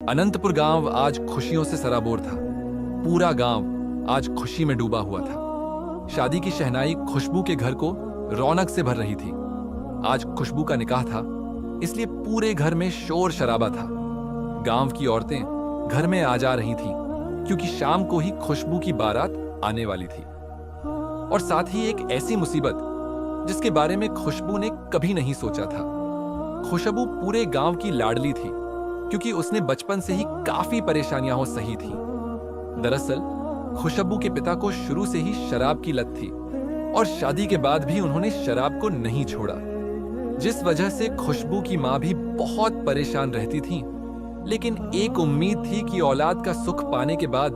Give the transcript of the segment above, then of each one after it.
अनंतपुर गांव आज खुशियों से सराबोर था। पूरा गांव आज खुशी में डूबा हुआ था। शादी की शहनाई खुशबू के घर को रौनक से भर रही थी। आज खुशबू का निकाह था, इसलिए पूरे घर में शोर शराबा था। गांव की औरतें घर में आ जा रही थीं, क्योंकि शाम को ही खुशबू की बारात आने वाली थी। और साथ ही एक ऐसी मुसीबत जिसके बारे में खुशबू ने कभी नहीं सोचा था। खुशबू पूरे गांव की लाडली थी, क्योंकि उसने बचपन से ही काफी परेशानियां सही थी। दरअसल खुशबू के पिता को शुरू से ही शराब की लत थी और शादी के बाद भी उन्होंने शराब को नहीं छोड़ा, जिस वजह से खुशबू की मां भी बहुत परेशान रहती थी। लेकिन एक उम्मीद थी कि औलाद का सुख पाने के बाद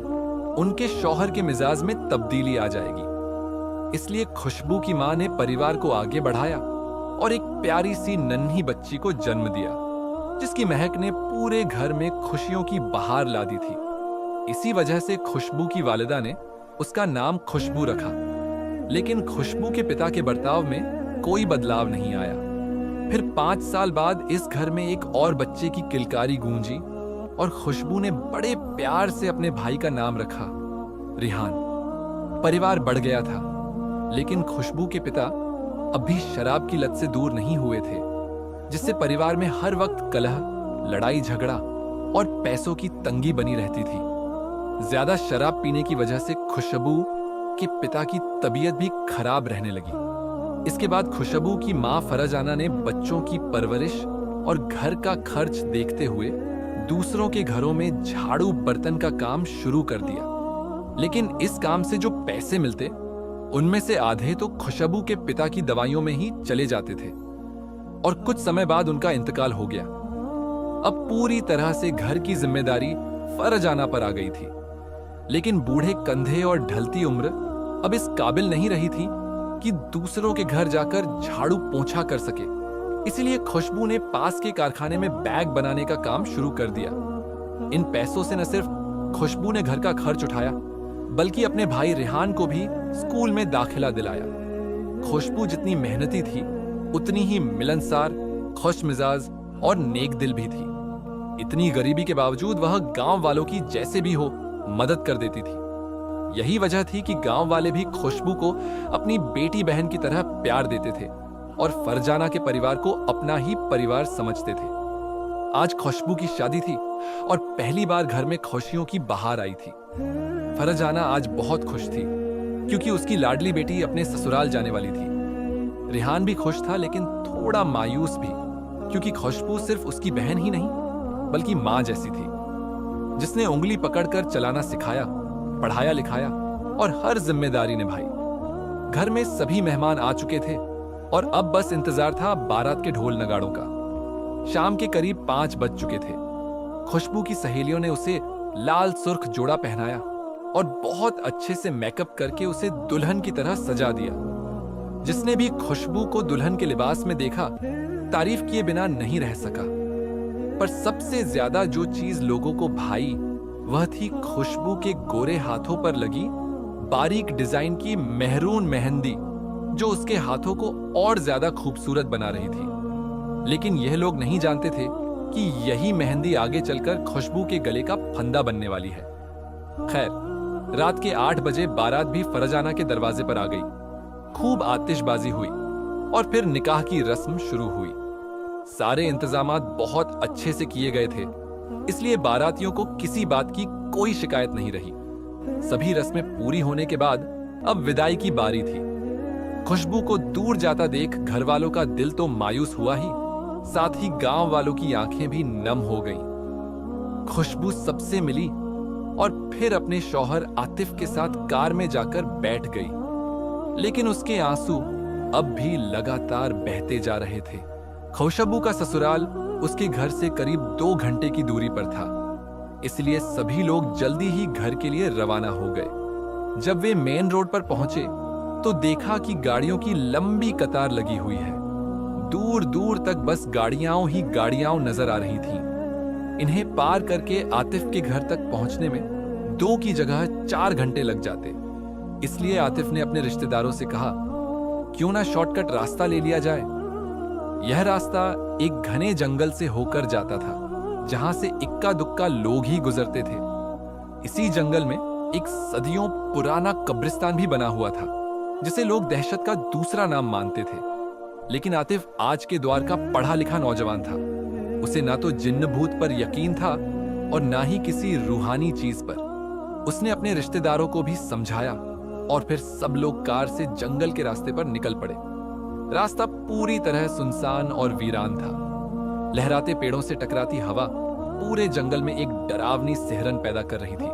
उनके शौहर के मिजाज में तब्दीली आ जाएगी। इसलिए खुशबू की मां ने परिवार को आगे बढ़ाया और एक प्यारी सी नन्ही बच्ची को जन्म दिया, जिसकी महक ने पूरे घर में खुशियों की बहार ला दी थी। इसी वजह से खुशबू की वालिदा ने उसका नाम खुशबू रखा। लेकिन खुशबू के पिता के बर्ताव में कोई बदलाव नहीं आया। फिर 5 साल बाद इस घर में एक और बच्चे की किलकारी गूंजी और खुशबू ने बड़े प्यार से अपने भाई का नाम रखा, रिहान। परिवार बढ़ गया था, लेकिन खुशबू के पिता अब भी शराब की लत से दूर नहीं हुए थे, जिससे परिवार में हर वक्त कलह, लड़ाई झगड़ा और पैसों की तंगी बनी रहती थी। ज्यादा शराब पीने की वजह से खुशबू के पिता की तबीयत भी खराब रहने लगी। इसके बाद खुशबू की मां फरजाना ने बच्चों की परवरिश और घर का खर्च देखते हुए दूसरों के घरों में झाड़ू बर्तन का काम शुरू कर दिया। लेकिन इस काम से जो पैसे मिलते, उनमें से आधे तो खुशबू के पिता की दवाइयों में ही चले जाते थे और कुछ समय बाद उनका इंतकाल हो गया। अब पूरी तरह से घर की जिम्मेदारी फरजाना पर आ गई थी। लेकिन बूढ़े कंधे और ढलती उम्र अब इस काबिल नहीं रही थी कि दूसरों के घर जाकर झाड़ू पोंछा कर सके। इसलिए खुशबू ने पास के कारखाने में बैग बनाने का काम शुरू कर दिया। इन पैसों से न सिर्फ खुशबू ने घर का खर्च उठाया, बल्कि अपने भाई रेहान को भी स्कूल में दाखिला दिलाया। खुशबू जितनी मेहनती थी, उतनी ही मिलनसार, खुश मिजाज और नेक दिल भी थी। इतनी गरीबी के बावजूद वह गांव वालों की जैसे भी हो मदद कर देती थी। यही वजह थी कि गांव वाले भी खुशबू को अपनी बेटी बहन की तरह प्यार देते थे और फरजाना के परिवार को अपना ही परिवार समझते थे। आज खुशबू की शादी थी और पहली बार घर में खुशियों की बहार आई थी। फरजाना आज बहुत खुश थी, क्योंकि उसकी लाडली बेटी अपने ससुराल जाने वाली थी। रेहान भी खुश था, लेकिन थोड़ा मायूस भी, क्योंकि खुशबू सिर्फ उसकी बहन ही नहीं, बल्कि मां जैसी थी, जिसने उंगली पकड़कर चलाना सिखाया, पढ़ाया लिखाया और हर जिम्मेदारी निभाई। घर में सभी मेहमान आ चुके थे और अब बस इंतजार था बारात के ढोल नगाड़ों का। शाम के करीब 5 बज चुके थे। खुशबू की सहेलियों ने उसे लाल सुर्ख जोड़ा पहनाया और बहुत अच्छे से मेकअप करके उसे दुल्हन की तरह सजा दिया। जिसने भी खुशबू को दुल्हन के लिबास में देखा, तारीफ किए बिना नहीं रह सका। पर सबसे ज्यादा जो चीज लोगों को भाई, वह थी खुशबू के गोरे हाथों पर लगी बारीक डिजाइन की मेहरून मेहंदी, जो उसके हाथों को और ज्यादा खूबसूरत बना रही थी। लेकिन यह लोग नहीं जानते थे कि यही मेहंदी आगे चलकर खुशबू के गले का फंदा बनने वाली है। खैर, रात के 8 बजे बारात भी फरजाना के दरवाजे पर आ गई। खूब आतिशबाजी हुई और फिर निकाह की रस्म शुरू हुई। सारे इंतजामात बहुत अच्छे से किए गए थे, इसलिए बारातियों को किसी बात की कोई शिकायत नहीं रही। सभी रस्में पूरी होने के बाद अब विदाई की बारी थी। खुशबू को दूर जाता देख घर वालों का दिल तो मायूस हुआ ही, साथ ही गांव वालों की आंखें भी नम हो गईं। खुशबू सबसे मिली और फिर अपने शौहर आतिफ के साथ कार में जाकर बैठ गई। लेकिन उसके आंसू अब भी लगातार बहते जा रहे थे। खुशबू का ससुराल उसके घर से करीब 2 घंटे की दूरी पर था, इसलिए सभी लोग जल्दी ही घर के लिए रवाना हो गए। जब वे मेन रोड पर पहुंचे तो देखा कि गाड़ियों की लंबी कतार लगी हुई है। दूर दूर तक बस गाड़ियां ही गाड़ियां नजर आ रही थीं। इन्हें पार करके आतिफ के घर तक पहुंचने में 2 की जगह 4 घंटे लग जाते। इसलिए आतिफ ने अपने रिश्तेदारों से कहा, क्यों ना शॉर्टकट रास्ता ले लिया जाए। यह रास्ता एक घने जंगल से होकर जाता था जहां से इक्का दुक्का लोग ही गुजरते थे। इसी जंगल में एक सदियों पुराना कब्रिस्तान भी बना हुआ था, जिसे लोग दहशत का दूसरा नाम मानते थे। लेकिन आतिफ आज के द्वार का पढ़ा लिखा नौजवान था। उसे ना तो जिन्न भूत पर यकीन था और ना ही किसी रूहानी चीज पर। उसने अपने रिश्तेदारों को भी समझाया और फिर सब लोग कार से जंगल के रास्ते पर निकल पड़े। रास्ता पूरी तरह सुनसान और वीरान था। लहराते पेड़ों से टकराती हवा पूरे जंगल में एक डरावनी सिहरन पैदा कर रही थी,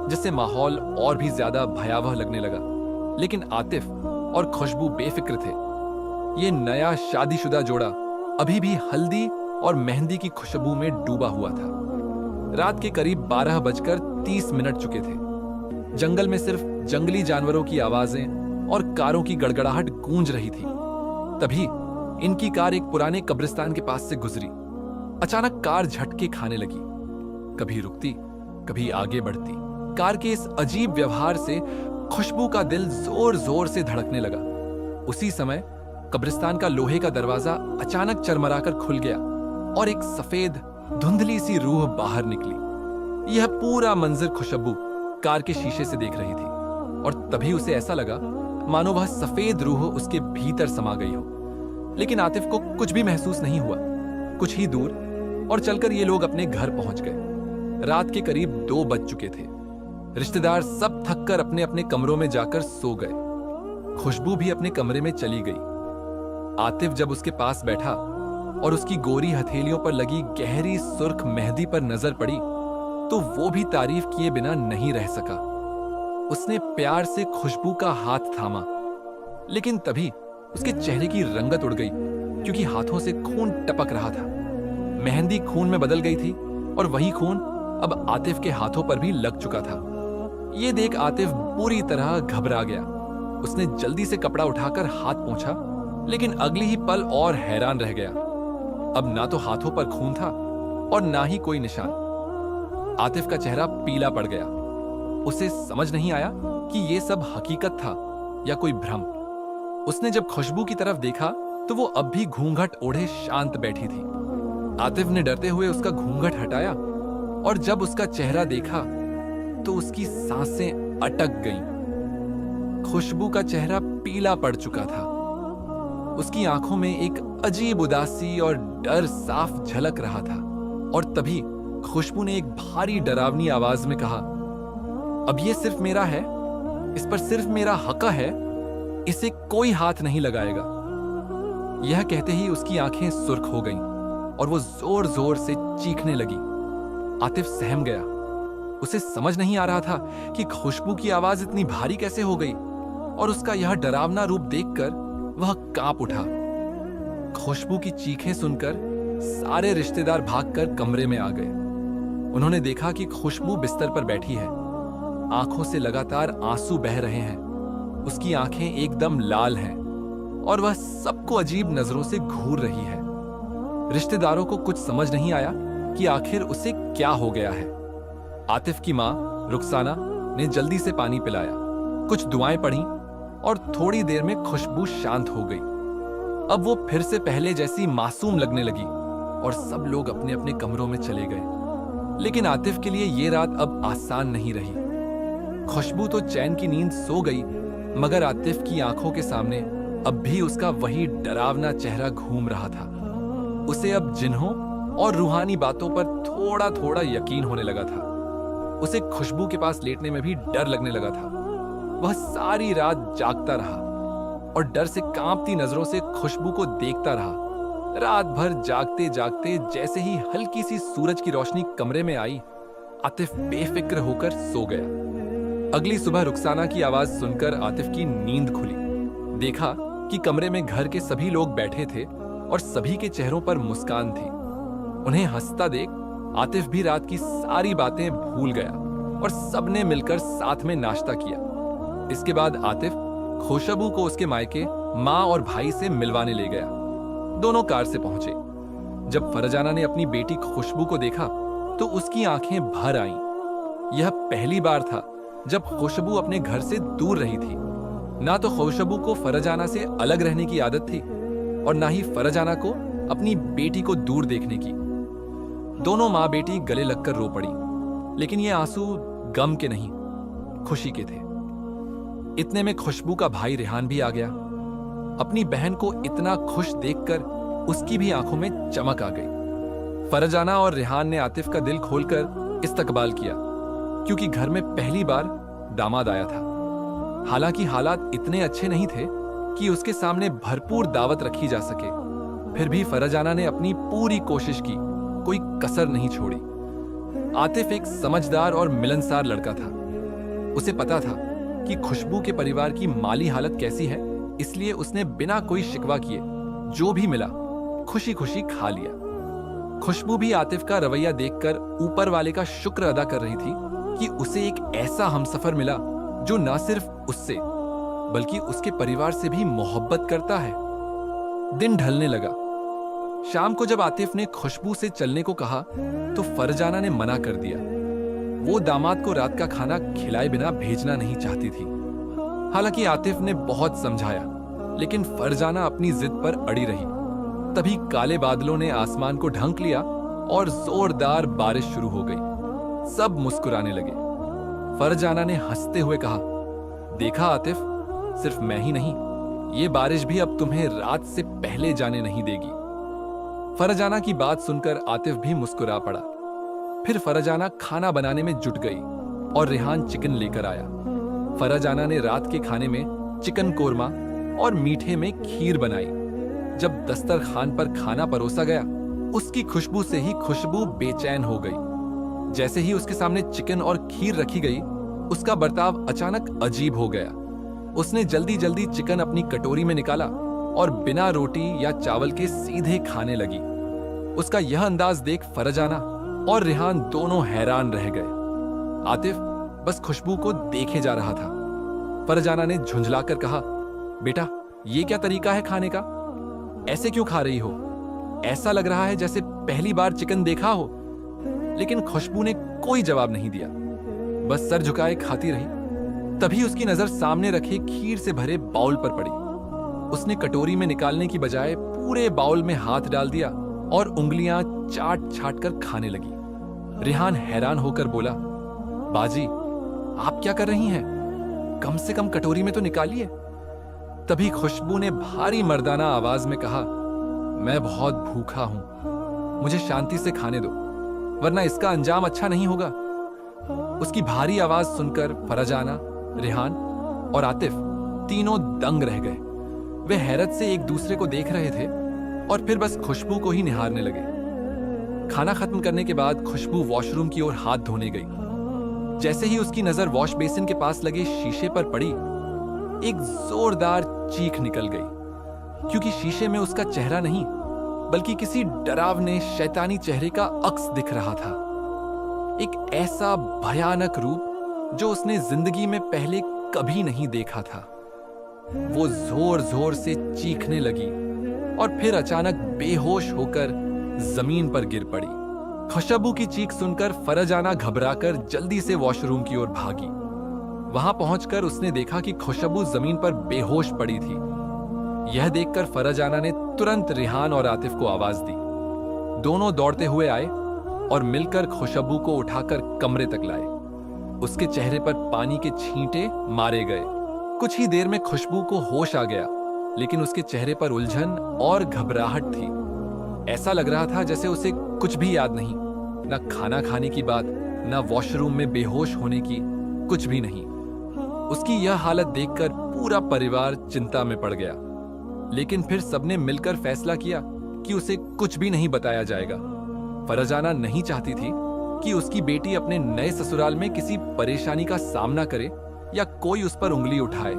जिससे माहौल और भी ज्यादा भयावह लगने लगा। लेकिन आतिफ और खुशबू बेफिक्र थे। ये नया शादीशुदा जोड़ा अभी भी हल्दी और मेहंदी की खुशबू में डूबा हुआ था। रात के करीब 12:30 चुके थे। जंगल में सिर्फ जंगली जानवरों की आवाजें और कारों की गड़गड़ाहट गूंज रही थी। तभी इनकी कार एक पुराने कब्रिस्तान के पास से गुजरी। अचानक कार झटके खाने लगी, कभी रुकती, कभी आगे बढ़ती। कार के इस अजीब व्यवहार से खुशबू का दिल जोर जोर से धड़कने लगा। उसी समय कब्रिस्तान का लोहे का दरवाजा अचानक चरमराकर खुल गया और एक सफेद धुंधली सी रूह बाहर निकली। यह पूरा मंजर खुशबू कार के शीशे से देख रही थी और तभी उसे ऐसा लगा मानो वह सफेद रूह उसके भीतर समा गई हो। लेकिन आतिफ को कुछ भी महसूस नहीं हुआ। कुछ ही दूर और चलकर ये लोग अपने घर पहुंच गए। रात के करीब 2 बज चुके थे। रिश्तेदार सब थककर अपने अपने कमरों में जाकर सो गए। खुशबू भी अपने कमरे में चली गई। आतिफ जब उसके पास बैठा और उसकी गोरी हथेलियों पर लगी गहरी सुर्ख मेहंदी पर नजर पड़ी तो वो भी तारीफ किए बिना नहीं रह सका। उसने प्यार से खुशबू का हाथ थामा, लेकिन तभी उसके चेहरे की रंगत उड़ गई, क्योंकि हाथों से खून टपक रहा था। मेहंदी खून में बदल गई थी और वही खून अब आतिफ के हाथों पर भी लग चुका था। ये देख आतिफ पूरी तरह घबरा गया। उसने जल्दी से कपड़ा उठाकर हाथ पोंछा, लेकिन अगली ही पल और हैरान रह गया। अब ना तो हाथों पर खून था और ना ही कोई निशान। आतिफ का चेहरा पीला पड़ गया। उसे समझ नहीं आया कि ये सब हकीकत था या कोई भ्रम। उसने जब खुशबू की तरफ देखा तो वो अब भी घूंघट ओढ़े शांत बैठी थी। आतिफ ने डरते हुए उसका घूंघट हटाया और जब उसका चेहरा देखा तो उसकी सांसें अटक गईं। खुशबू का चेहरा पीला पड़ चुका था। उसकी आंखों में एक अजीब उदासी और डर साफ झलक रहा था। और तभी खुशबू ने एक भारी डरावनी आवाज में कहा, अब ये सिर्फ मेरा है, इस पर सिर्फ मेरा हक है, इसे कोई हाथ नहीं लगाएगा। यह कहते ही उसकी आंखें सुर्ख हो गईं और वो जोर जोर से चीखने लगी। आतिफ सहम गया। उसे समझ नहीं आ रहा था कि खुशबू की आवाज इतनी भारी कैसे हो गई और उसका यह डरावना रूप देखकर वह कांप उठा। खुशबू की चीखें सुनकर सारे रिश्तेदार भागकर कमरे में आ गए। उन्होंने देखा कि खुशबू बिस्तर पर बैठी है। आंखों से लगातार आंसू बह रहे हैं। उसकी आंखें एकदम लाल हैं और वह सबको अजीब नजरों से घूर रही है। रिश्तेदारों को कुछ समझ नहीं आया कि आखिर उसे क्या हो गया है। आतिफ की मां रुखसाना ने जल्दी से पानी पिलाया, कुछ दुआएं पढ़ी और थोड़ी देर में खुशबू शांत हो गई। अब वो फिर से पहले जैसी मासूम लगने लगी और सब लोग अपने अपने कमरों में चले गए। लेकिन आतिफ के लिए ये रात अब आसान नहीं रही। खुशबू तो चैन की नींद सो गई, मगर आतिफ की आंखों के सामने अब भी उसका वही डरावना चेहरा घूम रहा था। उसे अब जिन्हों और रूहानी बातों पर थोड़ा थोड़ा यकीन होने लगा था। उसे खुशबू के पास लेटने में भी डर लगने लगा था। वह सारी रात जागता रहा और डर से कांपती नजरों से खुशबू को देखता रहा। रात भर जागते जागते जैसे ही हल्की सी सूरज की रोशनी कमरे में आई, आतिफ बेफिक्र होकर सो गया। अगली सुबह रुखसाना की आवाज सुनकर आतिफ की नींद खुली। देखा कि कमरे में घर के सभी लोग बैठे थे और सभी के चेहरों पर मुस्कान थी। उन्हें हंसता देख आतिफ भी रात की सारी बातें भूल गया और सबने मिलकर साथ में नाश्ता किया। इसके बाद आतिफ खुशबू को उसके मायके माँ और भाई से मिलवाने ले गया। दोनों कार से पहुंचे। जब फरजाना ने अपनी बेटी खुशबू को देखा तो उसकी आंखें भर आईं। यह पहली बार था जब खुशबू अपने घर से दूर रही थी। ना तो खुशबू को फरजाना से अलग रहने की आदत थी और ना ही फरजाना को अपनी बेटी को दूर देखने की। दोनों माँ बेटी गले लगकर रो पड़ी, लेकिन ये आंसू गम के नहीं, खुशी के थे। इतने में खुशबू का भाई रेहान भी आ गया। अपनी बहन को इतना खुश देखकर उसकी भी आंखों में चमक आ गई। फरजाना और रेहान ने आतिफ का दिल खोलकर इस्तकबाल किया, क्योंकि घर में पहली बार दामाद आया था। हालांकि हालात इतने अच्छे नहीं थे कि उसके सामने भरपूर दावत रखी जा सके, फिर भी फरजाना ने अपनी पूरी कोशिश की, कोई कसर नहीं छोड़ी। आतिफ एक समझदार और मिलनसार लड़का था। उसे पता था कि खुशबू के परिवार की माली हालत कैसी है, इसलिए उसने बिना कोई शिकवा किए जो भी मिला खुशी खुशी खा लिया। खुशबू भी आतिफ का रवैया देखकर ऊपर वाले का शुक्र अदा कर रही थी कि उसे एक ऐसा हमसफर मिला जो न सिर्फ उससे बल्कि उसके परिवार से भी मोहब्बत करता है। दिन ढलने लगा। शाम को जब आतिफ ने खुशबू से चलने को कहा तो फरजाना ने मना कर दिया। वो दामाद को रात का खाना खिलाए बिना भेजना नहीं चाहती थी। हालांकि आतिफ ने बहुत समझाया, लेकिन फरजाना अपनी जिद पर अड़ी रही। तभी काले बादलों ने आसमान को ढंक लिया और जोरदार बारिश शुरू हो गई। सब मुस्कुराने लगे। फरजाना ने हंसते हुए कहा, देखा आतिफ, सिर्फ मैं ही नहीं, ये बारिश भी अब तुम्हें रात से पहले जाने नहीं देगी। फरजाना की बात सुनकर आतिफ भी मुस्कुरा पड़ा। फिर फरजाना खाना बनाने में जुट गई और रेहान चिकन लेकर आया। फरजाना ने रात के खाने में चिकन कोरमा और मीठे में खीर बनाई। जब दस्तरखान पर खाना परोसा गया, उसकी खुशबू से ही खुशबू बेचैन हो गई। जैसे ही उसके सामने चिकन और खीर रखी गई, उसका बर्ताव अचानक अजीब हो गया। उसने जल्दी जल्दी चिकन अपनी कटोरी में निकाला और बिना रोटी या चावल के सीधे खाने लगी। उसका यह अंदाज देख फरजाना और रेहान दोनों हैरान रह गए। आतिफ बस खुशबू को देखे जा रहा था। फरजाना ने झुंझलाकर कहा, बेटा, ये क्या तरीका है खाने का? ऐसे क्यों खा रही हो? ऐसा लग रहा है जैसे पहली बार चिकन देखा हो। लेकिन खुशबू ने कोई जवाब नहीं दिया, बस सर झुकाए खाती रही। तभी उसकी नजर सामने रखे खीर से भरे बाउल पर पड़ी। उसने कटोरी में निकालने की बजाय पूरे बाउल में हाथ डाल दिया और उंगलियां चाट चाट कर खाने लगी। रेहान हैरान होकर बोला, बाजी, आप क्या कर रही हैं? कम से कम कटोरी में तो निकालिए। तभी खुशबू ने भारी मर्दाना आवाज में कहा, मैं बहुत भूखा हूं, मुझे शांति से खाने दो, वरना इसका अंजाम अच्छा नहीं होगा। उसकी भारी आवाज सुनकर फरजाना, रेहान और आतिफ तीनों दंग रह गए। वे हैरत से एक दूसरे को देख रहे थे और फिर बस खुशबू को ही निहारने लगे। खाना खत्म करने के बाद खुशबू वॉशरूम की ओर हाथ धोने गई। जैसे ही उसकी नजर वॉश बेसिन के पास लगे शीशे पर पड़ी, एक जोरदार चीख निकल गई, क्योंकि शीशे में उसका चेहरा नहीं बल्कि किसी डरावने शैतानी चेहरे का अक्स दिख रहा था। एक ऐसा भयानक रूप जो उसने जिंदगी में पहले कभी नहीं देखा था। वो जोर जोर से चीखने लगी और फिर अचानक बेहोश होकर जमीन पर गिर पड़ी। खुशबू की चीख सुनकर फरजाना घबराकर जल्दी से वॉशरूम की ओर भागी। वहां पहुंचकर उसने देखा कि खुशबू जमीन पर बेहोश पड़ी थी। यह देखकर फरजाना ने तुरंत रेहान और आतिफ को आवाज दी। दोनों दौड़ते हुए आए और मिलकर खुशबू को उठाकर कमरे तक लाए। उसके चेहरे पर पानी के छींटे मारे गए। कुछ ही देर में खुशबू को होश आ गया, लेकिन उसके चेहरे पर उलझन और घबराहट थी। ऐसा लग रहा था जैसे उसे कुछ भी याद नहीं, ना खाना खाने की बात, ना वॉशरूम में बेहोश होने की, कुछ भी नहीं। उसकी यह हालत देखकर पूरा परिवार चिंता में पड़ गया, लेकिन फिर सबने मिलकर फैसला किया कि उसे कुछ भी नहीं बताया जाएगा। फरजाना नहीं चाहती थी कि उसकी बेटी अपने नए ससुराल में किसी परेशानी का सामना करे या कोई उस पर उंगली उठाए,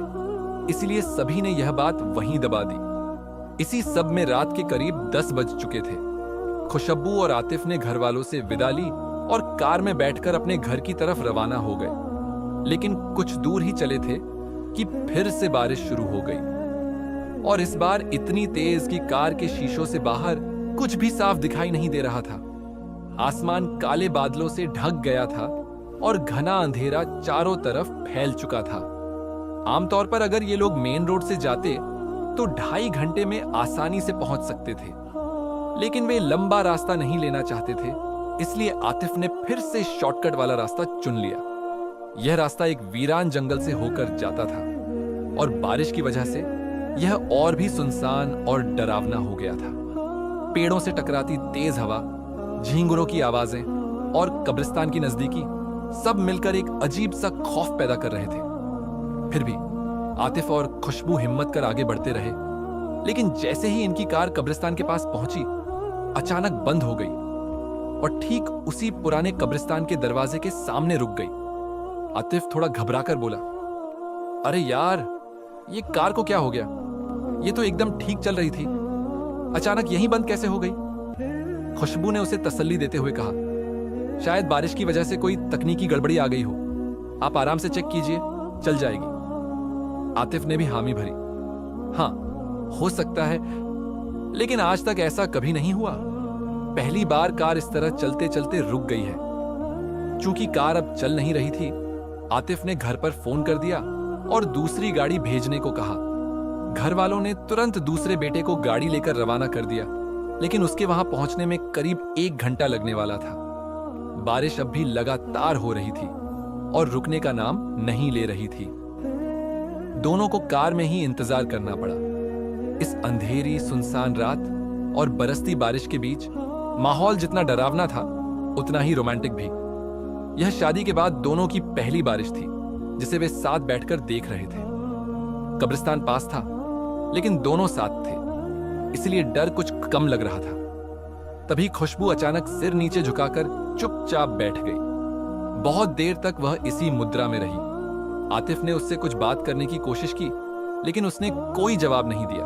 इसलिए सभी ने यह बात वहीं दबा दी। इसी सब में रात के करीब 10 बज चुके थे। खुशबू और आतिफ ने घर वालों से विदा ली और कार में बैठकर अपने घर की तरफ रवाना हो गए। लेकिन कुछ दूर ही चले थे कि फिर से बारिश शुरू हो गई, और इस बार इतनी तेज कि कार के शीशों से बाहर कुछ भी साफ दिखाई नहीं दे रहा था। आसमान काले बादलों से ढक गया था और घना अंधेरा चारों तरफ फैल चुका था। आमतौर पर अगर ये लोग मेन रोड से जाते तो 2.5 घंटे में आसानी से पहुंच सकते थे, लेकिन वे लंबा रास्ता नहीं लेना चाहते थे, इसलिए आतिफ ने फिर से शॉर्टकट वाला रास्ता चुन लिया। यह रास्ता एक वीरान जंगल से होकर जाता था और बारिश की वजह से यह और भी सुनसान और डरावना हो गया था। पेड़ों से टकराती तेज हवा, झींगुरों की आवाजें और कब्रिस्तान की नजदीकी सब मिलकर एक अजीब सा खौफ पैदा कर रहे थे। फिर भी आतिफ और खुशबू हिम्मत कर आगे बढ़ते रहे, लेकिन जैसे ही इनकी कार कब्रिस्तान के पास पहुंची, अचानक बंद हो गई और ठीक उसी पुराने कब्रिस्तान के दरवाजे के सामने रुक गई। आतिफ थोड़ा घबराकर बोला, अरे यार, ये कार को क्या हो गया? ये तो एकदम ठीक चल रही थी, अचानक यहीं बंद कैसे हो गई? खुशबू ने उसे तसल्ली देते हुए कहा, शायद बारिश की वजह से कोई तकनीकी गड़बड़ी आ गई हो, आप आराम से चेक कीजिए, चल जाएगी। आतिफ ने भी हामी भरी, हाँ हो सकता है, लेकिन आज तक ऐसा कभी नहीं हुआ। पहली बार कार इस तरह चलते चलते रुक गई है। चूंकि कार अब चल नहीं रही थी, आतिफ ने घर पर फोन कर दिया और दूसरी गाड़ी भेजने को कहा। घर वालों ने तुरंत दूसरे बेटे को गाड़ी लेकर रवाना कर दिया, लेकिन उसके वहां पहुंचने में करीब 1 घंटा लगने वाला था। बारिश अब भी लगातार हो रही थी और रुकने का नाम नहीं ले रही थी। दोनों को कार में ही इंतजार करना पड़ा। इस अंधेरी सुनसान रात और बरसती बारिश के बीच माहौल जितना डरावना था, उतना ही रोमांटिक भी। यह शादी के बाद दोनों की पहली बारिश थी जिसे वे साथ बैठकर देख रहे थे। कब्रिस्तान पास था, लेकिन दोनों साथ थे, इसलिए डर कुछ कम लग रहा था। तभी खुशबू अचानक सिर नीचे झुकाकर चुपचाप बैठ गई। बहुत देर तक वह इसी मुद्रा में रही। आतिफ ने उससे कुछ बात करने की कोशिश की, लेकिन उसने कोई जवाब नहीं दिया।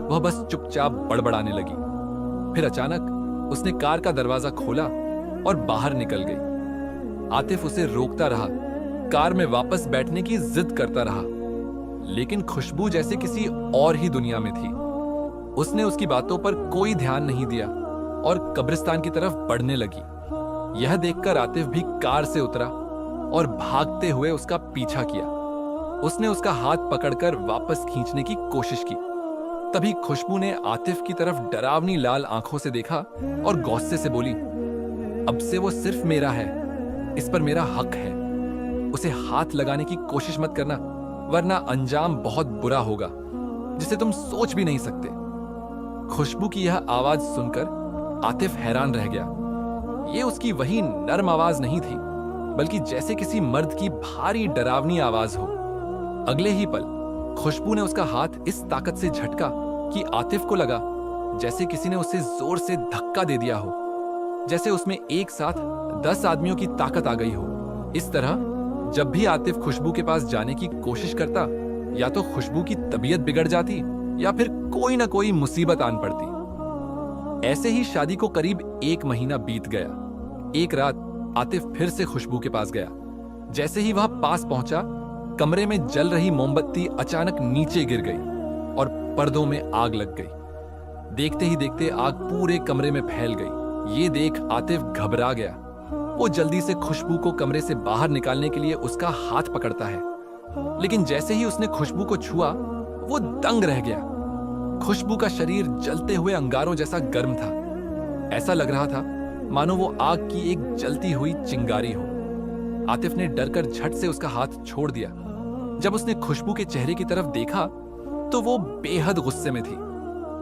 वह बस चुपचाप बड़बड़ाने लगी। फिर अचानक उसने कार का दरवाजा खोला और बाहर निकल गई। आतिफ उसे रोकता रहा, कार में वापस बैठने की जिद करता रहा, लेकिन खुशबू जैसे किसी और ही दुनिया में थी। उसने उसकी बातों पर कोई ध्यान नहीं दिया और कब्रिस्तान की तरफ बढ़ने लगी। यह देखकर आतिफ भी कार से उतरा और भागते हुए उसका पीछा किया। उसने उसका हाथ पकड़कर वापस खींचने की कोशिश की। तभी खुशबू ने आतिफ की तरफ डरावनी लाल आंखों से देखा और गुस्से से बोली, अब से वो सिर्फ मेरा है, इस पर मेरा हक है। उसे हाथ लगाने की कोशिश मत करना, वरना अंजाम बहुत बुरा होगा, जिसे तुम सोच भी नहीं सकते। खुशबू की यह आवाज सुनकर आतिफ हैरान रह गया। ये उसकी वही नर्म आवाज नहीं थी, बल्कि जैसे किसी मर्द की भारी डरावनी आवाज हो। अगले ही पल खुशबू ने उसका हाथ इस ताकत से झटका कि आतिफ को लगा जैसे किसी ने उसे जोर से धक्का दे दिया हो, जैसे उसमें एक साथ 10 आदमियों की ताकत आ गई हो। इस तरह जब भी आतिफ खुशबू के पास जाने की कोशिश करता, या तो खुशबू की तबीयत बिगड़ जाती या फिर कोई ना कोई मुसीबत आन पड़ती। ऐसे ही शादी को करीब 1 महीना बीत गया। एक रात आतिफ फिर से खुशबू के पास गया। जैसे ही वह पास पहुंचा, कमरे में जल रही मोमबत्ती अचानक नीचे गिर गई और पर्दों में आग लग गई। देखते ही देखते आग पूरे कमरे में फैल गई। ये देख आतिफ घबरा गया। वो जल्दी से खुशबू को कमरे से बाहर निकालने के लिए उसका हाथ पकड़ता है, लेकिन जैसे ही उसने खुशबू को छुआ, वो दंग रह गया। खुशबू का शरीर जलते हुए अंगारों जैसा गर्म था। ऐसा लग रहा था मानो वो आग की एक जलती हुई चिंगारी हो। आतिफ ने डरकर झट से उसका हाथ छोड़ दिया। जब उसने खुशबू के चेहरे की तरफ देखा तो वो बेहद गुस्से में थी।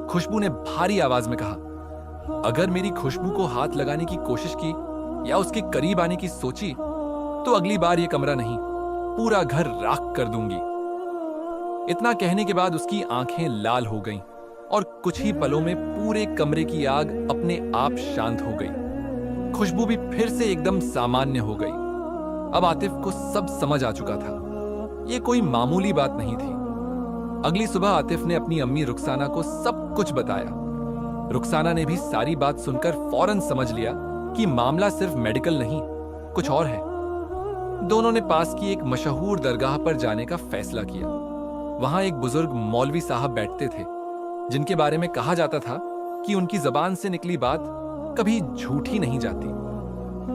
खुशबू ने भारी आवाज में कहा, अगर मेरी खुशबू को हाथ लगाने की कोशिश की या उसके करीब आने की सोची तो अगली बार ये कमरा नहीं, पूरा घर राख कर दूंगी। इतना कहने के बाद उसकी आंखें लाल हो गईं और कुछ ही पलों में पूरे कमरे की आग अपने आप शांत हो गई। खुशबू भी फिर से एकदम सामान्य हो गई। अब आतिफ को सब समझ आ चुका था। ये कोई मामूली बात नहीं थी। अगली सुबह आतिफ ने अपनी अम्मी रुखसाना को सब कुछ बताया। रुखसाना ने भी सारी बात सुनकर फौरन समझ लिया कि मामला सिर्फ मेडिकल नहीं, कुछ और है। दोनों ने पास की एक मशहूर दरगाह पर जाने का फैसला किया। वहां एक बुजुर्ग मौलवी साहब बैठते थे, जिनके बारे में कहा जाता था कि उनकी जबान से निकली बात कभी झूठी नहीं जाती।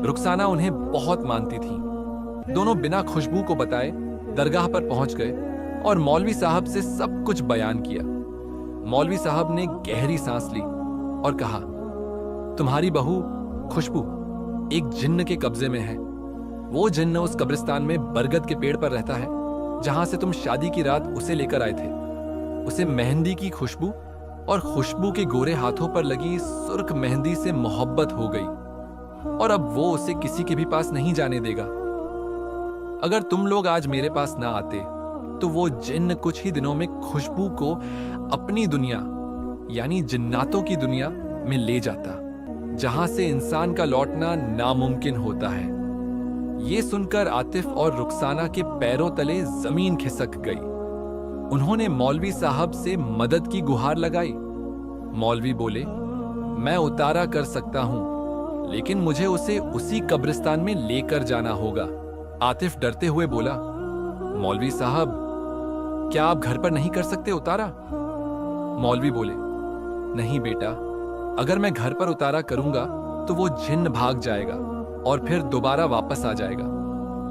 रुखसाना उन्हें बहुत मानती थी। दोनों बिना खुशबू को बताए दरगाह पर पहुंच गए और मौलवी साहब से सब कुछ बयान किया। मौलवी साहब ने गहरी सांस ली और कहा, तुम्हारी बहू खुशबू एक जिन्न के कब्जे में है। वो जिन्न उस कब्रिस्तान में बरगद के पेड़ पर रहता है जहां से तुम शादी की रात उसे लेकर आए थे। उसे मेहंदी की खुशबू और खुशबू के गोरे हाथों पर लगी सुर्ख मेहंदी से मोहब्बत हो गई और अब वो उसे किसी के भी पास नहीं जाने देगा। अगर तुम लोग आज मेरे पास ना आते तो वो जिन्न कुछ ही दिनों में खुशबू को अपनी दुनिया यानी जिन्नातों की दुनिया में ले जाता, जहां से इंसान का लौटना नामुमकिन होता है। ये सुनकर आतिफ और रुखसाना के पैरों तले जमीन खिसक गई। उन्होंने मौलवी साहब से मदद की गुहार लगाई। मौलवी बोले, मैं उतारा कर सकता हूं, लेकिन मुझे उसे उसी कब्रिस्तान में लेकर जाना होगा। आतिफ डरते हुए बोला, मौलवी साहब, क्या आप घर पर नहीं कर सकते उतारा? मौलवी बोले, नहीं बेटा, अगर मैं घर पर उतारा करूंगा तो वो जिन्न भाग जाएगा और फिर दोबारा वापस आ जाएगा,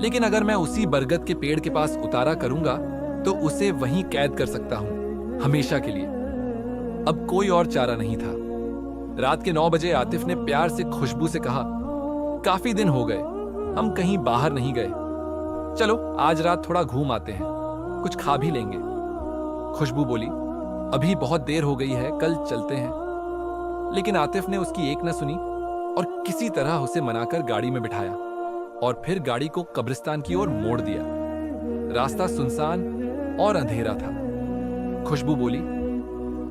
लेकिन अगर मैं उसी बरगद के पेड़ के पास उतारा करूंगा तो उसे वहीं कैद कर सकता हूं, हमेशा के लिए। अब कोई और चारा नहीं था। रात के 9 बजे आतिफ ने प्यार से खुशबू से कहा, काफी दिन हो गए, हम कहीं बाहर नहीं गए, चलो आज रात थोड़ा घूम आते हैं, कुछ खा भी लेंगे। खुशबू बोली, अभी बहुत देर हो गई है, कल चलते हैं। लेकिन आतिफ ने उसकी एक न सुनी और किसी तरह उसे मनाकर गाड़ी में बिठाया और फिर गाड़ी को कब्रिस्तान की ओर मोड़ दिया। रास्ता सुनसान और अंधेरा था। खुशबू बोली,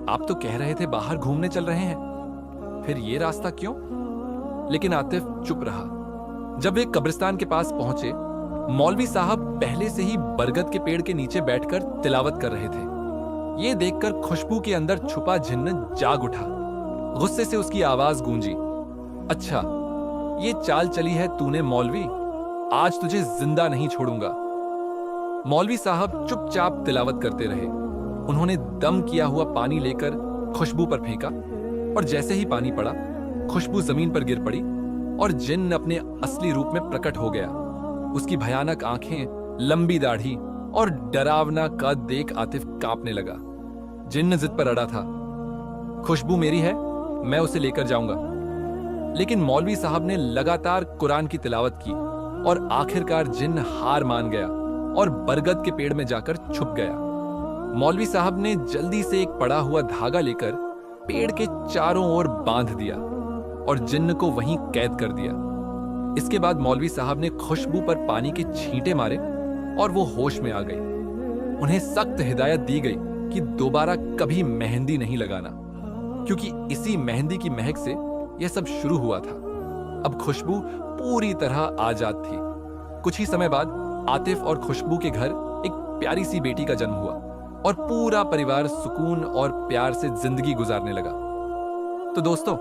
आप तो कह रहे थे बाहर घूमने चल रहे हैं, फिर ये रास्ता क्यों? लेकिन आतिफ चुप रहा। जब वे कब्रिस्तान के पास पहुंचे, मौलवी साहब पहले से ही बरगद के पेड़ के नीचे बैठकर तिलावत कर रहे थे। ये देखकर खुशबू के अंदर छुपा जिन्न जाग उठा। गुस्से से उसकी आवाज गूंजी, अच्छा ये चाल चली है तूने मौलवी, आज तुझे जिंदा नहीं छोड़ूंगा। मौलवी साहब चुपचाप तिलावत करते रहे। उन्होंने दम किया हुआ पानी लेकर खुशबू पर फेंका और जैसे ही पानी पड़ा, खुशबू जमीन पर गिर पड़ी और जिन्न अपने असली रूप में प्रकट हो गया। उसकी भयानक आंखें, लंबी दाढ़ी और डरावना कद देख आतिफ कांपने लगा। जिन्न जिद पर अड़ा था, खुशबू मेरी है, मैं उसे लेकर जाऊंगा। लेकिन मौलवी साहब ने लगातार कुरान की तिलावत की और आखिरकार जिन्न हार मान गया और बरगद के पेड़ में जाकर छुप गया। मौलवी साहब ने जल्दी से एक पड़ा हुआ धागा लेकर पेड़ के चारों ओर बांध दिया और जिन्न को वहीं कैद कर दिया। इसके बाद मौलवी साहब ने खुशबू पर पानी के छींटे मारे और वो होश में आ गई। उन्हें सख्त हिदायत दी गई कि दोबारा कभी मेहंदी नहीं लगाना, क्योंकि इसी मेहंदी की महक से यह सब शुरू हुआ था। अब खुशबू पूरी तरह आजाद थी। कुछ ही समय बाद आतिफ और खुशबू के घर एक प्यारी सी बेटी का जन्म हुआ और पूरा परिवार सुकून और प्यार से जिंदगी गुजारने लगा। तो दोस्तों,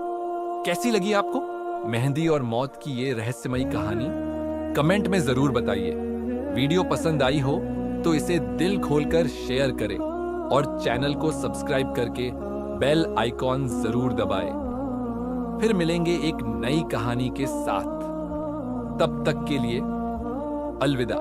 कैसी लगी आपको मेहंदी और मौत की ये रहस्यमयी कहानी? कमेंट में जरूर बताइए। वीडियो पसंद आई हो तो इसे दिल खोलकर शेयर करें और चैनल को सब्सक्राइब करके बेल आइकॉन जरूर दबाएं। फिर मिलेंगे एक नई कहानी के साथ। तब तक के लिए अलविदा।